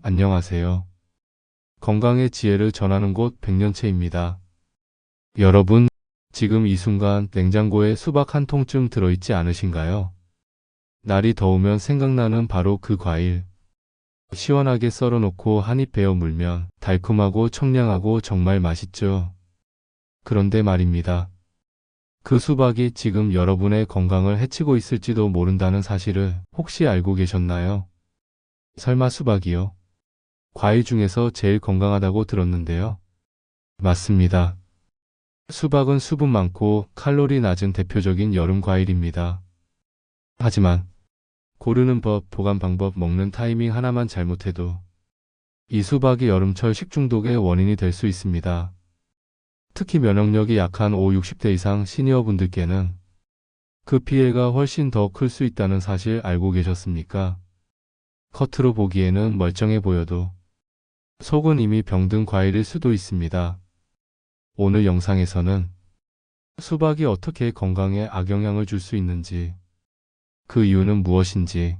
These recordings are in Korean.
안녕하세요. 건강의 지혜를 전하는 곳 백년채입니다. 여러분, 지금 이 순간 냉장고에 수박 한 통쯤 들어있지 않으신가요? 날이 더우면 생각나는 바로 그 과일. 시원하게 썰어놓고 한 입 베어 물면 달콤하고 청량하고 정말 맛있죠. 그런데 말입니다. 그 수박이 지금 여러분의 건강을 해치고 있을지도 모른다는 사실을 혹시 알고 계셨나요? 설마 수박이요? 과일 중에서 제일 건강하다고 들었는데요. 맞습니다. 수박은 수분 많고 칼로리 낮은 대표적인 여름 과일입니다. 하지만 고르는 법, 보관 방법, 먹는 타이밍 하나만 잘못해도 이 수박이 여름철 식중독의 원인이 될 수 있습니다. 특히 면역력이 약한 5, 60대 이상 시니어분들께는 그 피해가 훨씬 더 클 수 있다는 사실 알고 계셨습니까? 겉으로 보기에는 멀쩡해 보여도 속은 이미 병든 과일일 수도 있습니다. 오늘 영상에서는 수박이 어떻게 건강에 악영향을 줄 수 있는지, 그 이유는 무엇인지,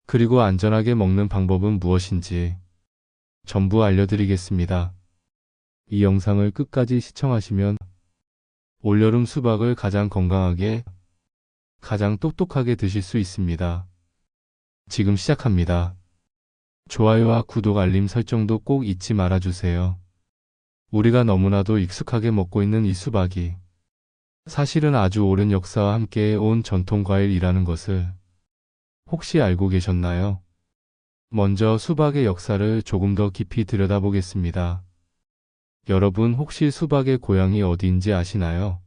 그리고 안전하게 먹는 방법은 무엇인지 전부 알려드리겠습니다. 이 영상을 끝까지 시청하시면 올여름 수박을 가장 건강하게, 가장 똑똑하게 드실 수 있습니다. 지금 시작합니다. 좋아요와 구독, 알림 설정도 꼭 잊지 말아주세요. 우리가 너무나도 익숙하게 먹고 있는 이 수박이 사실은 아주 오랜 역사와 함께 온 전통 과일이라는 것을 혹시 알고 계셨나요? 먼저 수박의 역사를 조금 더 깊이 들여다보겠습니다. 여러분 혹시 수박의 고향이 어디인지 아시나요?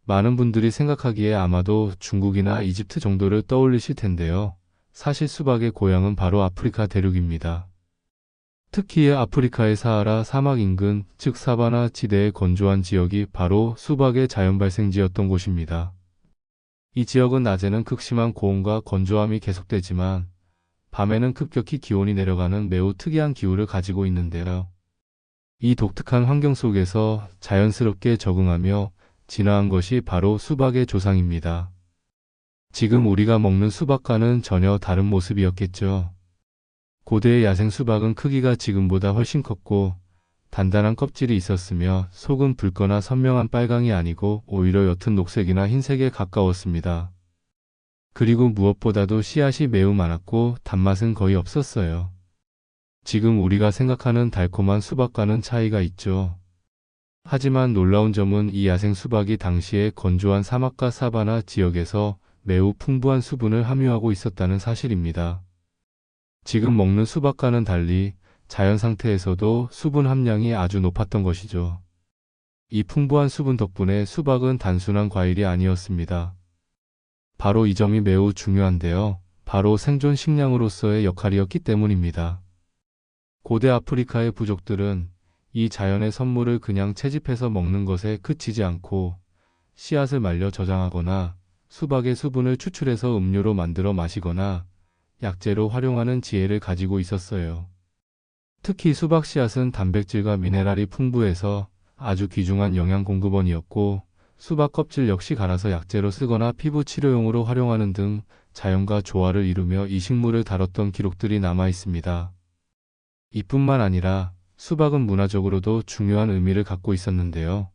많은 분들이 생각하기에 아마도 중국이나 이집트 정도를 떠올리실 텐데요. 사실 수박의 고향은 바로 아프리카 대륙입니다. 특히 아프리카의 사하라 사막 인근, 즉 사바나 지대의 건조한 지역이 바로 수박의 자연 발생지였던 곳입니다. 이 지역은 낮에는 극심한 고온과 건조함이 계속되지만 밤에는 급격히 기온이 내려가는 매우 특이한 기후를 가지고 있는데요. 이 독특한 환경 속에서 자연스럽게 적응하며 진화한 것이 바로 수박의 조상입니다. 지금 우리가 먹는 수박과는 전혀 다른 모습이었겠죠. 고대의 야생 수박은 크기가 지금보다 훨씬 컸고 단단한 껍질이 있었으며 속은 붉거나 선명한 빨강이 아니고 오히려 옅은 녹색이나 흰색에 가까웠습니다. 그리고 무엇보다도 씨앗이 매우 많았고 단맛은 거의 없었어요. 지금 우리가 생각하는 달콤한 수박과는 차이가 있죠. 하지만 놀라운 점은 이 야생 수박이 당시에 건조한 사막과 사바나 지역에서 매우 풍부한 수분을 함유하고 있었다는 사실입니다. 지금 먹는 수박과는 달리 자연 상태에서도 수분 함량이 아주 높았던 것이죠. 이 풍부한 수분 덕분에 수박은 단순한 과일이 아니었습니다. 바로 이 점이 매우 중요한데요. 바로 생존 식량으로서의 역할이었기 때문입니다. 고대 아프리카의 부족들은 이 자연의 선물을 그냥 채집해서 먹는 것에 그치지 않고 씨앗을 말려 저장하거나 수박의 수분을 추출해서 음료로 만들어 마시거나 약재로 활용하는 지혜를 가지고 있었어요. 특히 수박 씨앗은 단백질과 미네랄이 풍부해서 아주 귀중한 영양 공급원이었고 수박 껍질 역시 갈아서 약재로 쓰거나 피부 치료용으로 활용하는 등 자연과 조화를 이루며 이 식물을 다뤘던 기록들이 남아 있습니다. 이뿐만 아니라 수박은 문화적으로도 중요한 의미를 갖고 있었는데요.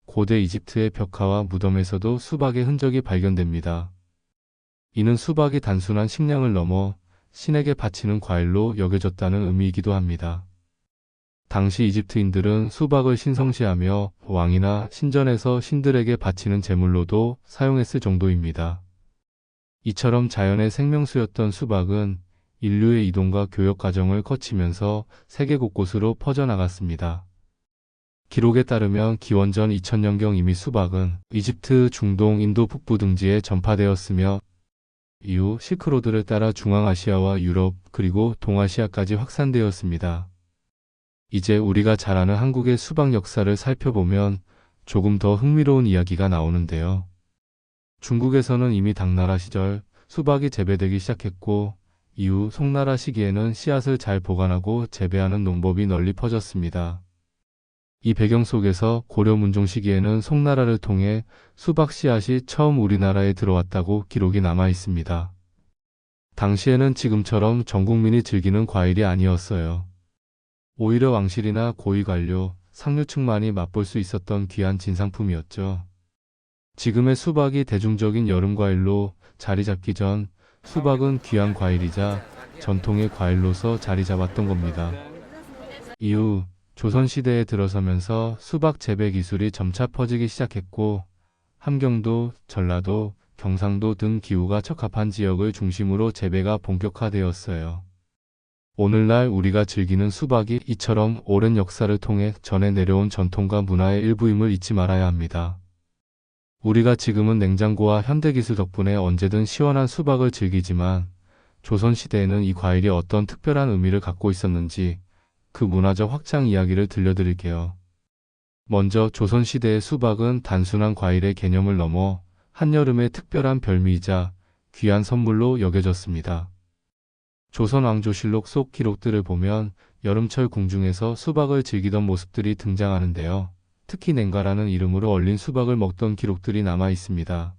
고대 이집트의 벽화와 무덤에서도 수박의 흔적이 발견됩니다. 이는 수박이 단순한 식량을 넘어 신에게 바치는 과일로 여겨졌다는 의미이기도 합니다. 당시 이집트인들은 수박을 신성시하며 왕이나 신전에서 신들에게 바치는 제물로도 사용했을 정도입니다. 이처럼 자연의 생명수였던 수박은 인류의 이동과 교역 과정을 거치면서 세계 곳곳으로 퍼져나갔습니다. 기록에 따르면 기원전 2000년경 이미 수박은 이집트, 중동, 인도 북부 등지에 전파되었으며 이후 실크로드를 따라 중앙아시아와 유럽 그리고 동아시아까지 확산되었습니다. 이제 우리가 잘 아는 한국의 수박 역사를 살펴보면 조금 더 흥미로운 이야기가 나오는데요. 중국에서는 이미 당나라 시절 수박이 재배되기 시작했고 이후 송나라 시기에는 씨앗을 잘 보관하고 재배하는 농법이 널리 퍼졌습니다. 이 배경 속에서 고려 문종 시기에는 송나라를 통해 수박 씨앗이 처음 우리나라에 들어왔다고 기록이 남아 있습니다. 당시에는 지금처럼 전 국민이 즐기는 과일이 아니었어요. 오히려 왕실이나 고위 관료, 상류층만이 맛볼 수 있었던 귀한 진상품이었죠. 지금의 수박이 대중적인 여름 과일로 자리 잡기 전 수박은 귀한 과일이자 전통의 과일로서 자리 잡았던 겁니다. 이후 조선시대에 들어서면서 수박 재배 기술이 점차 퍼지기 시작했고 함경도, 전라도, 경상도 등 기후가 적합한 지역을 중심으로 재배가 본격화되었어요. 오늘날 우리가 즐기는 수박이 이처럼 오랜 역사를 통해 전해 내려온 전통과 문화의 일부임을 잊지 말아야 합니다. 우리가 지금은 냉장고와 현대기술 덕분에 언제든 시원한 수박을 즐기지만 조선시대에는 이 과일이 어떤 특별한 의미를 갖고 있었는지 그 문화적 확장 이야기를 들려드릴게요. 먼저 조선시대의 수박은 단순한 과일의 개념을 넘어 한여름의 특별한 별미이자 귀한 선물로 여겨졌습니다. 조선왕조실록 속 기록들을 보면 여름철 궁중에서 수박을 즐기던 모습들이 등장하는데요. 특히 냉과라는 이름으로 얼린 수박을 먹던 기록들이 남아 있습니다.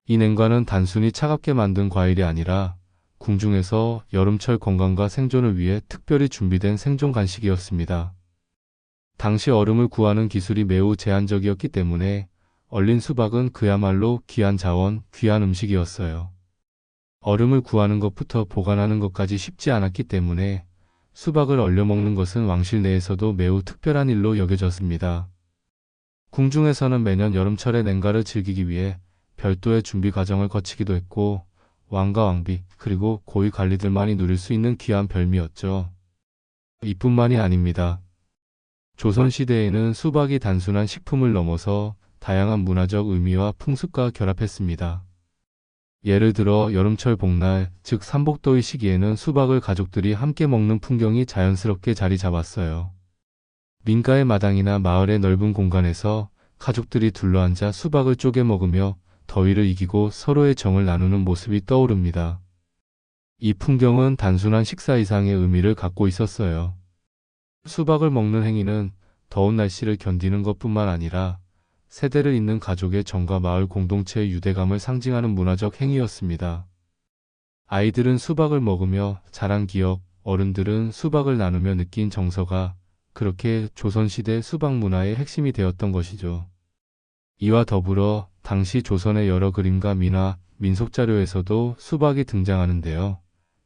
이 냉과는 단순히 차갑게 만든 과일이 아니라 궁중에서 여름철 건강과 생존을 위해 특별히 준비된 생존 간식이었습니다. 당시 얼음을 구하는 기술이 매우 제한적이었기 때문에 얼린 수박은 그야말로 귀한 자원, 귀한 음식이었어요. 얼음을 구하는 것부터 보관하는 것까지 쉽지 않았기 때문에 수박을 얼려 먹는 것은 왕실 내에서도 매우 특별한 일로 여겨졌습니다. 궁중에서는 매년 여름철에 냉과를 즐기기 위해 별도의 준비 과정을 거치기도 했고 왕과 왕비 그리고 고위 관리들만이 누릴 수 있는 귀한 별미였죠. 이뿐만이 아닙니다. 조선시대에는 수박이 단순한 식품을 넘어서 다양한 문화적 의미와 풍습과 결합했습니다. 예를 들어 여름철 복날, 즉 삼복더위 시기에는 수박을 가족들이 함께 먹는 풍경이 자연스럽게 자리 잡았어요. 민가의 마당이나 마을의 넓은 공간에서 가족들이 둘러앉아 수박을 쪼개 먹으며 더위를 이기고 서로의 정을 나누는 모습이 떠오릅니다. 이 풍경은 단순한 식사 이상의 의미를 갖고 있었어요. 수박을 먹는 행위는 더운 날씨를 견디는 것뿐만 아니라 세대를 잇는 가족의 정과 마을 공동체의 유대감을 상징하는 문화적 행위였습니다. 아이들은 수박을 먹으며 자란 기억, 어른들은 수박을 나누며 느낀 정서가 그렇게 조선시대 수박 문화의 핵심이 되었던 것이죠. 이와 더불어 당시 조선의 여러 그림과 민화, 민속자료에서도 수박이 등장하는데요.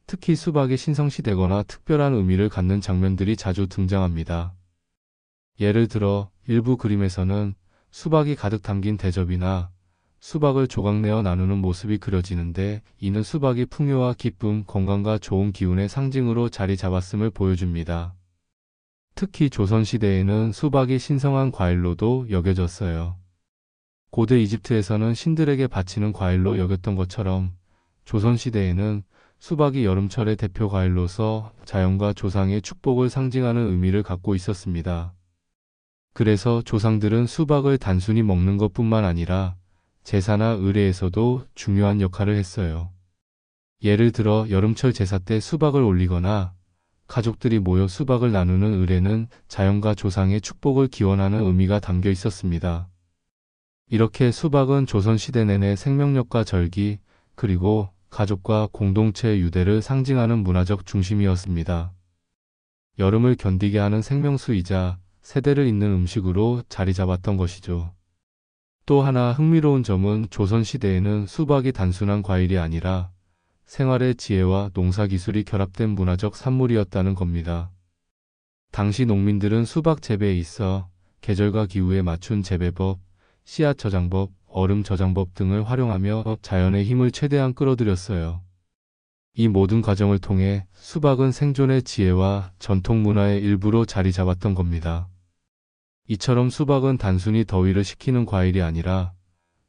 특히 수박이 신성시되거나 특별한 의미를 갖는 장면들이 자주 등장합니다. 예를 들어 일부 그림에서는 수박이 가득 담긴 대접이나 수박을 조각내어 나누는 모습이 그려지는데 이는 수박이 풍요와 기쁨, 건강과 좋은 기운의 상징으로 자리 잡았음을 보여줍니다. 특히 조선시대에는 수박이 신성한 과일로도 여겨졌어요. 고대 이집트에서는 신들에게 바치는 과일로 여겼던 것처럼 조선시대에는 수박이 여름철의 대표 과일로서 자연과 조상의 축복을 상징하는 의미를 갖고 있었습니다. 그래서 조상들은 수박을 단순히 먹는 것뿐만 아니라 제사나 의례에서도 중요한 역할을 했어요. 예를 들어 여름철 제사 때 수박을 올리거나 가족들이 모여 수박을 나누는 의례는 자연과 조상의 축복을 기원하는 의미가 담겨 있었습니다. 이렇게 수박은 조선시대 내내 생명력과 절기, 그리고 가족과 공동체의 유대를 상징하는 문화적 중심이었습니다. 여름을 견디게 하는 생명수이자 세대를 잇는 음식으로 자리 잡았던 것이죠. 또 하나 흥미로운 점은 조선시대에는 수박이 단순한 과일이 아니라 생활의 지혜와 농사기술이 결합된 문화적 산물이었다는 겁니다. 당시 농민들은 수박 재배에 있어 계절과 기후에 맞춘 재배법, 씨앗 저장법, 얼음 저장법 등을 활용하며 자연의 힘을 최대한 끌어들였어요. 이 모든 과정을 통해 수박은 생존의 지혜와 전통 문화의 일부로 자리 잡았던 겁니다. 이처럼 수박은 단순히 더위를 식히는 과일이 아니라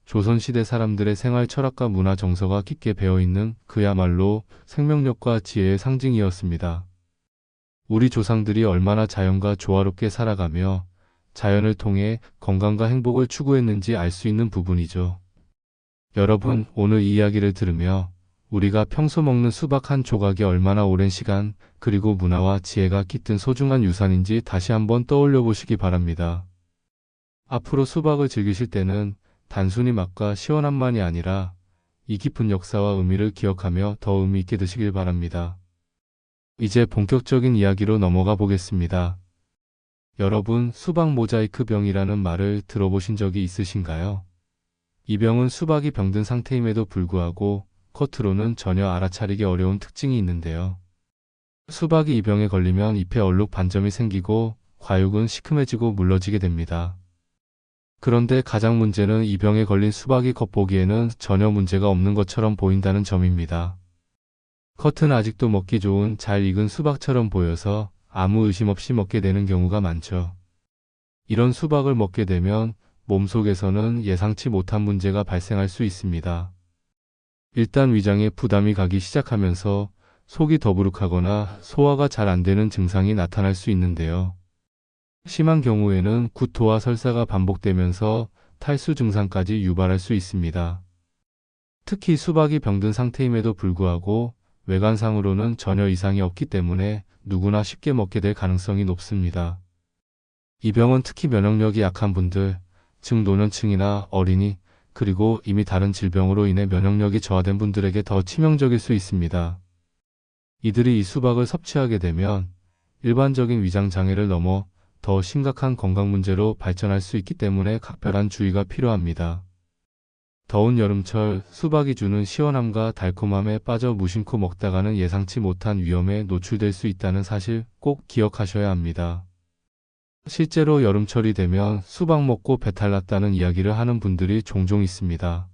조선시대 사람들의 생활 철학과 문화 정서가 깊게 배어있는 그야말로 생명력과 지혜의 상징이었습니다. 우리 조상들이 얼마나 자연과 조화롭게 살아가며 자연을 통해 건강과 행복을 추구했는지 알 수 있는 부분이죠. 여러분, 오늘 이 이야기를 들으며 우리가 평소 먹는 수박 한 조각이 얼마나 오랜 시간, 그리고 문화와 지혜가 깃든 소중한 유산인지 다시 한번 떠올려 보시기 바랍니다. 앞으로 수박을 즐기실 때는 단순히 맛과 시원함만이 아니라 이 깊은 역사와 의미를 기억하며 더 의미 있게 드시길 바랍니다. 이제 본격적인 이야기로 넘어가 보겠습니다. 여러분, 수박 모자이크 병이라는 말을 들어보신 적이 있으신가요? 이 병은 수박이 병든 상태임에도 불구하고 겉으로는 전혀 알아차리기 어려운 특징이 있는데요. 수박이 이 병에 걸리면 잎에 얼룩 반점이 생기고 과육은 시큼해지고 물러지게 됩니다. 그런데 가장 문제는 이 병에 걸린 수박이 겉보기에는 전혀 문제가 없는 것처럼 보인다는 점입니다. 겉은 아직도 먹기 좋은 잘 익은 수박처럼 보여서 아무 의심 없이 먹게 되는 경우가 많죠. 이런 수박을 먹게 되면 몸속에서는 예상치 못한 문제가 발생할 수 있습니다. 일단 위장에 부담이 가기 시작하면서 속이 더부룩하거나 소화가 잘 안 되는 증상이 나타날 수 있는데요. 심한 경우에는 구토와 설사가 반복되면서 탈수 증상까지 유발할 수 있습니다. 특히 수박이 병든 상태임에도 불구하고 외관상으로는 전혀 이상이 없기 때문에 누구나 쉽게 먹게 될 가능성이 높습니다. 이 병은 특히 면역력이 약한 분들, 중노년층이나 어린이, 그리고 이미 다른 질병으로 인해 면역력이 저하된 분들에게 더 치명적일 수 있습니다. 이들이 이 수박을 섭취하게 되면 일반적인 위장 장애를 넘어 더 심각한 건강 문제로 발전할 수 있기 때문에 각별한 주의가 필요합니다. 더운 여름철 수박이 주는 시원함과 달콤함에 빠져 무심코 먹다가는 예상치 못한 위험에 노출될 수 있다는 사실 꼭 기억하셔야 합니다. 실제로 여름철이 되면 수박 먹고 배탈 났다는 이야기를 하는 분들이 종종 있습니다.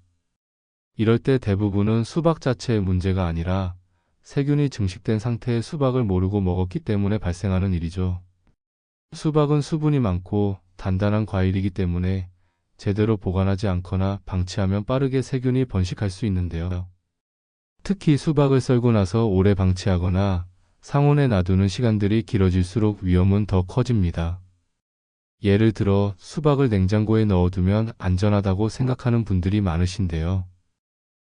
이럴 때 대부분은 수박 자체의 문제가 아니라 세균이 증식된 상태의 수박을 모르고 먹었기 때문에 발생하는 일이죠. 수박은 수분이 많고 단단한 과일이기 때문에 제대로 보관하지 않거나 방치하면 빠르게 세균이 번식할 수 있는데요. 특히 수박을 썰고 나서 오래 방치하거나 상온에 놔두는 시간들이 길어질수록 위험은 더 커집니다. 예를 들어 수박을 냉장고에 넣어두면 안전하다고 생각하는 분들이 많으신데요.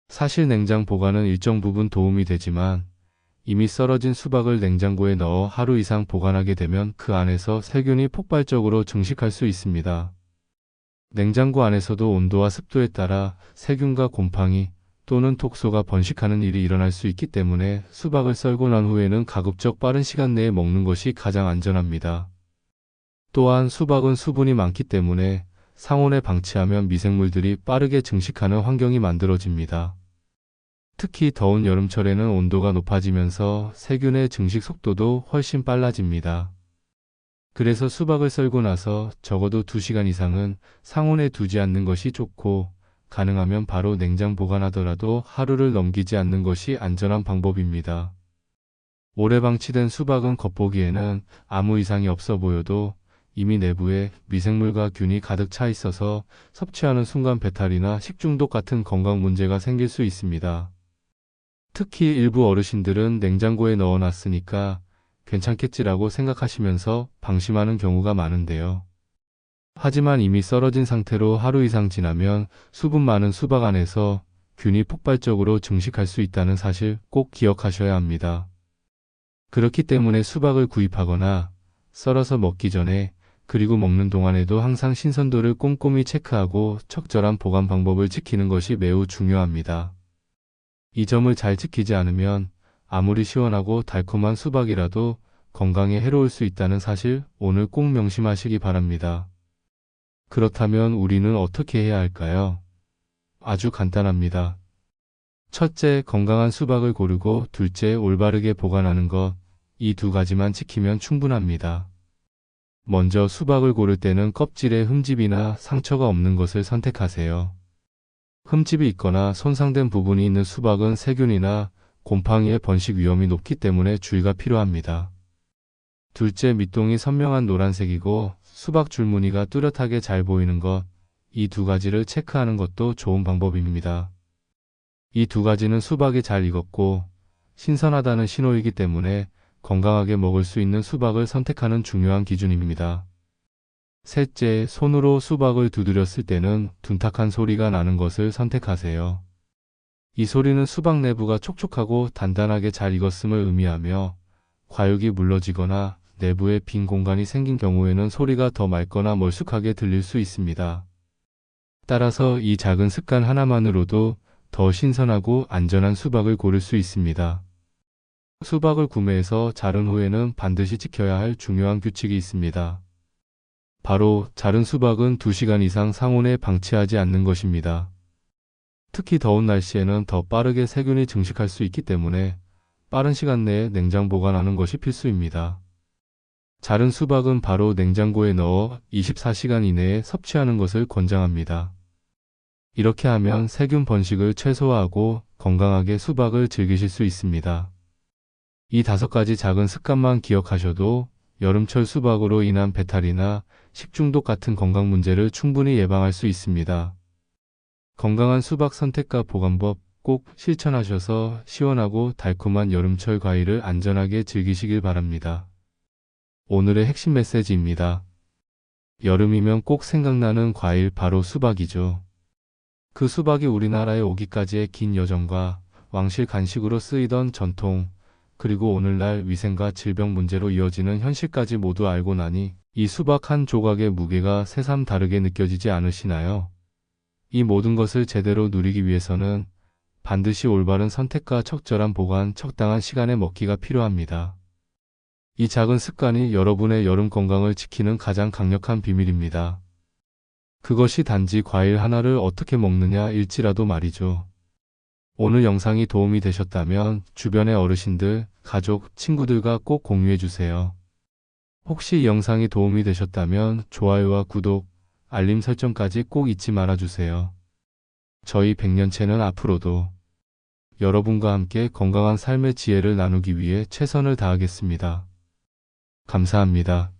사실 냉장 보관은 일정 부분 도움이 되지만 이미 썰어진 수박을 냉장고에 넣어 하루 이상 보관하게 되면 그 안에서 세균이 폭발적으로 증식할 수 있습니다. 냉장고 안에서도 온도와 습도에 따라 세균과 곰팡이 또는 독소가 번식하는 일이 일어날 수 있기 때문에 수박을 썰고 난 후에는 가급적 빠른 시간 내에 먹는 것이 가장 안전합니다. 또한 수박은 수분이 많기 때문에 상온에 방치하면 미생물들이 빠르게 증식하는 환경이 만들어집니다. 특히 더운 여름철에는 온도가 높아지면서 세균의 증식 속도도 훨씬 빨라집니다. 그래서 수박을 썰고 나서 적어도 2시간 이상은 상온에 두지 않는 것이 좋고 가능하면 바로 냉장 보관하더라도 하루를 넘기지 않는 것이 안전한 방법입니다. 오래 방치된 수박은 겉보기에는 아무 이상이 없어 보여도 이미 내부에 미생물과 균이 가득 차 있어서 섭취하는 순간 배탈이나 식중독 같은 건강 문제가 생길 수 있습니다. 특히 일부 어르신들은 냉장고에 넣어놨으니까 괜찮겠지라고 생각하시면서 방심하는 경우가 많은데요. 하지만 이미 썰어진 상태로 하루 이상 지나면 수분 많은 수박 안에서 균이 폭발적으로 증식할 수 있다는 사실 꼭 기억하셔야 합니다. 그렇기 때문에 수박을 구입하거나 썰어서 먹기 전에 그리고 먹는 동안에도 항상 신선도를 꼼꼼히 체크하고 적절한 보관 방법을 지키는 것이 매우 중요합니다. 이 점을 잘 지키지 않으면 아무리 시원하고 달콤한 수박이라도 건강에 해로울 수 있다는 사실 오늘 꼭 명심하시기 바랍니다. 그렇다면 우리는 어떻게 해야 할까요? 아주 간단합니다. 첫째, 건강한 수박을 고르고 둘째, 올바르게 보관하는 것, 이 두 가지만 지키면 충분합니다. 먼저 수박을 고를 때는 껍질에 흠집이나 상처가 없는 것을 선택하세요. 흠집이 있거나 손상된 부분이 있는 수박은 세균이나 곰팡이의 번식 위험이 높기 때문에 주의가 필요합니다. 둘째, 밑동이 선명한 노란색이고 수박 줄무늬가 뚜렷하게 잘 보이는 것, 이 두 가지를 체크하는 것도 좋은 방법입니다. 이 두 가지는 수박이 잘 익었고 신선하다는 신호이기 때문에 건강하게 먹을 수 있는 수박을 선택하는 중요한 기준입니다. 셋째, 손으로 수박을 두드렸을 때는 둔탁한 소리가 나는 것을 선택하세요. 이 소리는 수박 내부가 촉촉하고 단단하게 잘 익었음을 의미하며 과육이 물러지거나 내부에 빈 공간이 생긴 경우에는 소리가 더 맑거나 멀쑥하게 들릴 수 있습니다. 따라서 이 작은 습관 하나만으로도 더 신선하고 안전한 수박을 고를 수 있습니다. 수박을 구매해서 자른 후에는 반드시 지켜야 할 중요한 규칙이 있습니다. 바로 자른 수박은 2시간 이상 상온에 방치하지 않는 것입니다. 특히 더운 날씨에는 더 빠르게 세균이 증식할 수 있기 때문에 빠른 시간 내에 냉장 보관하는 것이 필수입니다. 자른 수박은 바로 냉장고에 넣어 24시간 이내에 섭취하는 것을 권장합니다. 이렇게 하면 세균 번식을 최소화하고 건강하게 수박을 즐기실 수 있습니다. 이 5가지 작은 습관만 기억하셔도 여름철 수박으로 인한 배탈이나 식중독 같은 건강 문제를 충분히 예방할 수 있습니다. 건강한 수박 선택과 보관법 꼭 실천하셔서 시원하고 달콤한 여름철 과일을 안전하게 즐기시길 바랍니다. 오늘의 핵심 메시지입니다. 여름이면 꼭 생각나는 과일 바로 수박이죠. 그 수박이 우리나라에 오기까지의 긴 여정과 왕실 간식으로 쓰이던 전통, 그리고 오늘날 위생과 질병 문제로 이어지는 현실까지 모두 알고 나니 이 수박 한 조각의 무게가 새삼 다르게 느껴지지 않으시나요? 이 모든 것을 제대로 누리기 위해서는 반드시 올바른 선택과 적절한 보관, 적당한 시간에 먹기가 필요합니다. 이 작은 습관이 여러분의 여름 건강을 지키는 가장 강력한 비밀입니다. 그것이 단지 과일 하나를 어떻게 먹느냐일지라도 말이죠. 오늘 영상이 도움이 되셨다면 주변의 어르신들, 가족, 친구들과 꼭 공유해주세요. 혹시 이 영상이 도움이 되셨다면 좋아요와 구독, 알림 설정까지 꼭 잊지 말아주세요. 저희 백년체는 앞으로도 여러분과 함께 건강한 삶의 지혜를 나누기 위해 최선을 다하겠습니다. 감사합니다.